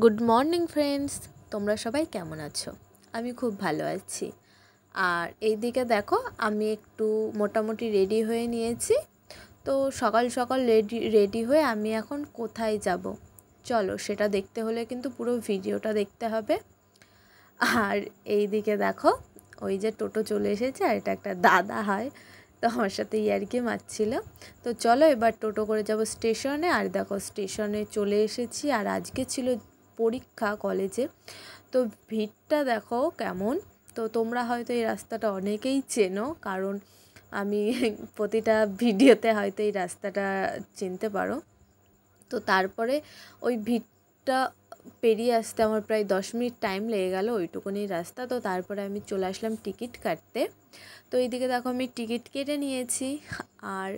Good morning friends, তোমরা সবাই কেমন আছো? আমি খুব ভালো আছি। আর এইদিকে দেখো, আমি একটু মোটামুটি রেডি হয়ে নিয়েছি। তো সকাল সকাল রেডি হয়ে আমি এখন কোথায় যাব, চলো সেটা দেখতে হলে কিন্তু পুরো ভিডিওটা দেখতে হবে। আর এইদিকে দেখো, ওই যে টোটো চলে এসেছে, আর এটা একটা দাদা হয়, তো আমার সাথে ইয়ার্কি মারছিল। তো চলো এবার টোটো করে যাব স্টেশনে। আর দেখো স্টেশনে চলে এসেছি, আর আজকে ছিল পরীক্ষা কলেজে। তো ভিড়টা দেখো কেমন। তো তোমরা হয়তো এই রাস্তাটা অনেকেই চেনো, কারণ আমি প্রতিটা ভিডিওতে হয়তো এই রাস্তাটা চিনতে পারো। তো তারপরে ওই ভিড়টা পেরিয়ে আসতে আমার প্রায় 10 মিনিট টাইম লেগে গেল, ওইটুকুনি রাস্তা। তো তারপরে আমি চলে আসলাম টিকিট কাটতে। তো এইদিকে দেখো আমি টিকিট কেটে নিয়েছি। আর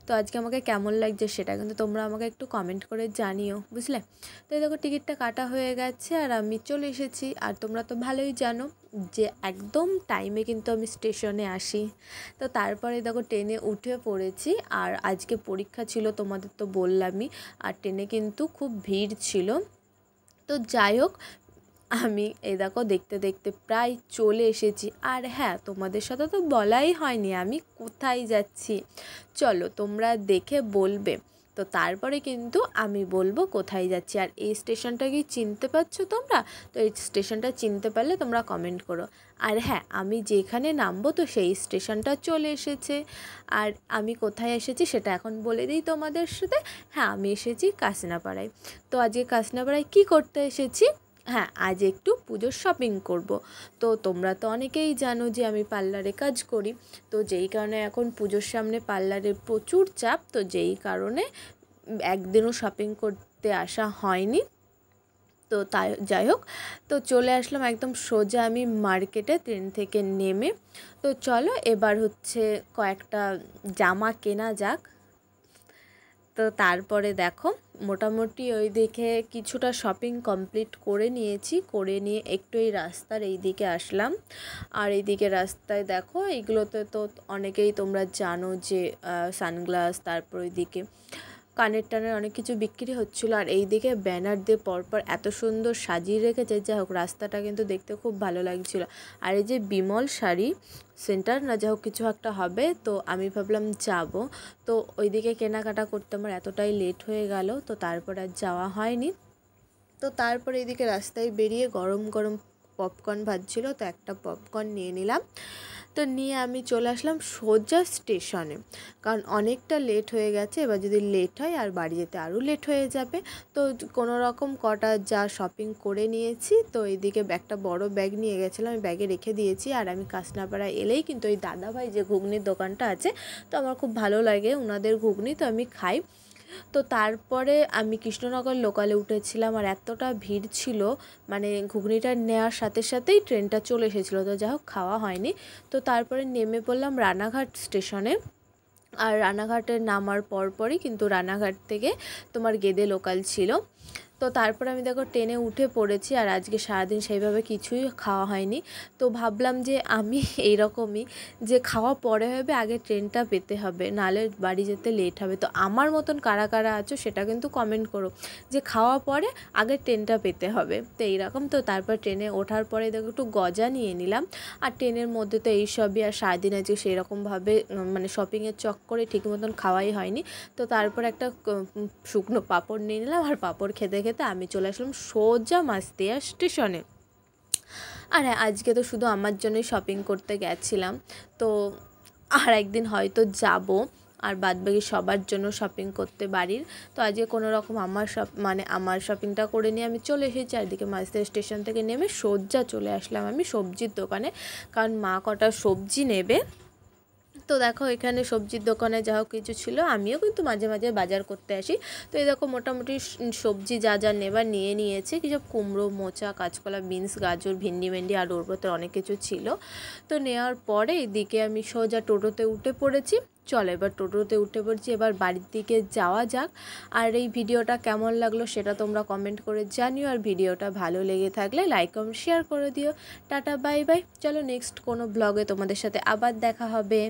তো আজকে আমাকে কেমন লাগছে সেটা কিন্তু তোমরা আমাকে একটু কমেন্ট করে জানিও, বুঝলে? তো এই দেখো টিকিটটা কাটা হয়ে গেছে, আর আমি চলে এসেছি। আর তোমরা তো ভালোই জানো যে একদম টাইমে কিন্তু আমি স্টেশনে আসি। তো তারপরে দেখো ট্রেনে উঠে পড়েছি। আর আজকে পরীক্ষা ছিল, তোমাদের তো বললামই। আর ট্রেনে কিন্তু খুব ভিড় ছিল। তো যাই হোক, আমি এই দেখো দেখতে দেখতে প্রায় চলে এসেছি। আর হ্যাঁ, তোমাদের সাথে তো বলাই হয়নি আমি কোথায় যাচ্ছি। চলো তোমরা দেখে বলবে। তো তারপরে কিন্তু আমি বলবো কোথায় যাচ্ছি। আর এই স্টেশনটা কি চিনতে পারছো তোমরা? তো এই স্টেশনটা চিনতে পারলে তোমরা কমেন্ট করো। আর হ্যাঁ, আমি যেখানে নামবো তো সেই স্টেশনটা চলে এসেছে। আর আমি কোথায় এসেছি সেটা এখন বলে দিই তোমাদের সাথে। হ্যাঁ, আমি এসেছি কাসনাপাড়ায়। তো আজকে কাসনাপাড়ায় কী করতে এসেছি? হ্যাঁ, আজ একটু পুজোর শপিং করব। তো তোমরা তো অনেকেই জানো যে আমি পার্লারে কাজ করি। তো যেই কারণে এখন পুজোর সামনে পার্লারের প্রচুর চাপ, তো যেই কারণে একদিনও শপিং করতে আসা হয়নি। তো তাই যাই হোক, তো চলে আসলাম একদম সোজা আমি মার্কেটে ট্রেন থেকে নেমে। তো চলো এবার হচ্ছে কয়েকটা জামা কেনা যাক। তো তারপরে দেখো মোটামুটি ওই দিকে কিছুটা শপিং কমপ্লিট করে নিয়েছি, করে নিয়ে একটু এই রাস্তার এই দিকে আসলাম। আর এইদিকে রাস্তায় দেখো এইগুলোতে তো অনেকেই তোমরা জানো যে সানগ্লাস, তারপর ওইদিকে কানের টানের অনেক কিছু বিক্রি হচ্ছিলো। আর এই দিকে ব্যানার দিয়ে পরপর এত সুন্দর সাজিয়ে রেখেছে, যাই হোক রাস্তাটা কিন্তু দেখতে খুব ভালো লাগছিলো। আর এই যে বিমল শাড়ি সেন্টার না, যাই হোক কিছু একটা হবে, তো আমি ভাবলাম যাব। তো ওইদিকে কেনাকাটা করতে আমার এতটাই লেট হয়ে গেল, তো তারপর আর যাওয়া হয়নি। তো তারপরে এইদিকে রাস্তায় বেরিয়ে গরম গরম পপকর্ন ভাজছিলো, তো একটা পপকর্ন নিয়ে নিলাম। তো নিয়ে আমি চলে আসলাম সোজা স্টেশনে, কারণ অনেকটা লেট হয়ে গেছে। এবার যদি লেট হয় আর বাড়ি যেতে আরও লেট হয়ে যাবে। তো কোনো রকম কটা যা শপিং করে নিয়েছি। তো এইদিকে একটা বড় ব্যাগ নিয়ে গেছিলাম, আমি ব্যাগে রেখে দিয়েছি। আর আমি কাসনাপাড়া এলেই কিন্তু ওই দাদাভাই যে ঘুগনির দোকানটা আছে, তো আমার খুব ভালো লাগে ওনাদের ঘুগনি, তো আমি খাই। তো তারপরে আমি কৃষ্ণনগর লোকালে উঠেছিলাম, আর এতটা ভিড় ছিল, মানে ঘুগনিটা নেওয়ার সাথে সাথেই ট্রেনটা চলে এসেছিলো। তো যাই হোক খাওয়া হয়নি। তো তারপরে নেমে পড়লাম রানাঘাট স্টেশনে। আর রানাঘাটে নামার পরপরই কিন্তু রানাঘাট থেকে তোমার গেদে লোকাল ছিল। তো তারপর আমি দেখো ট্রেনে উঠে পড়েছি। আর আজকে সারাদিন সেইভাবে কিছুই খাওয়া হয়নি। তো ভাবলাম যে আমি এইরকমই, যে খাওয়া পরে হবে, আগে ট্রেনটা পেতে হবে, নাহলে বাড়ি যেতে লেট হবে। তো আমার মতন কারা কারা আছো সেটা কিন্তু কমেন্ট করো, যে খাওয়া পরে আগে ট্রেনটা পেতে হবে। তো এইরকম। তো তারপর ট্রেনে ওঠার পরে দেখো একটু গজা নিয়ে নিলাম। আর ট্রেনের মধ্যে তো এইসবই, আর সারাদিন আজকে সেরকমভাবে মানে শপিংয়ের চক্করে ঠিক মতন খাওয়াই হয়নি। তো তারপর একটা শুকনো পাঁপড় নিয়ে নিলাম, আর পাঁপড় খেতে খেতে আমি চলে আসলাম সোজা মাসদিয়া স্টেশনে। আর হ্যাঁ, আজকে তো শুধু আমার জন্যই শপিং করতে গেছিলাম। তো আর একদিন হয়তো যাব, আর বাদবাকি সবার জন্য শপিং করতে বাড়ির। তো আজকে কোনো রকম আমার শপিংটা করে নিয়ে আমি চলে এসেছি। চারদিকে মাসদিয়া স্টেশন থেকে নেমে সোজা চলে আসলাম আমি সবজির দোকানে, কারণ মা কটা সবজি নেবে। তো দেখো এখানে সবজির দোকানে যা হোক কিছু ছিল, আমিও কিন্তু মাঝে মাঝে বাজার করতে আসি। তো এই দেখো মোটামুটি সবজি যা যা নেবার নিয়ে নিয়েছে, কিছু কুমড়ো, মোচা, কাঁচকলা, বিনস, গাজর, ভেন্ডি আর ওর ভেতরে অনেক কিছু ছিল। তো নেওয়ার পরে এদিকে আমি সোজা টোটোতে উঠে পড়েছি। চলো এবার টোটোতে উঠে পড়ছি, এবার বাড়ির দিকে যাওয়া যাক। আর এই ভিডিওটা কেমন লাগলো সেটা তোমরা কমেন্ট করে জানিও। আর ভিডিওটা ভালো লেগে থাকলে লাইক কমেন্ট শেয়ার করে দিও। Tata bye bye. চলো নেক্সট কোনো ব্লগে তোমাদের সাথে আবার দেখা হবে।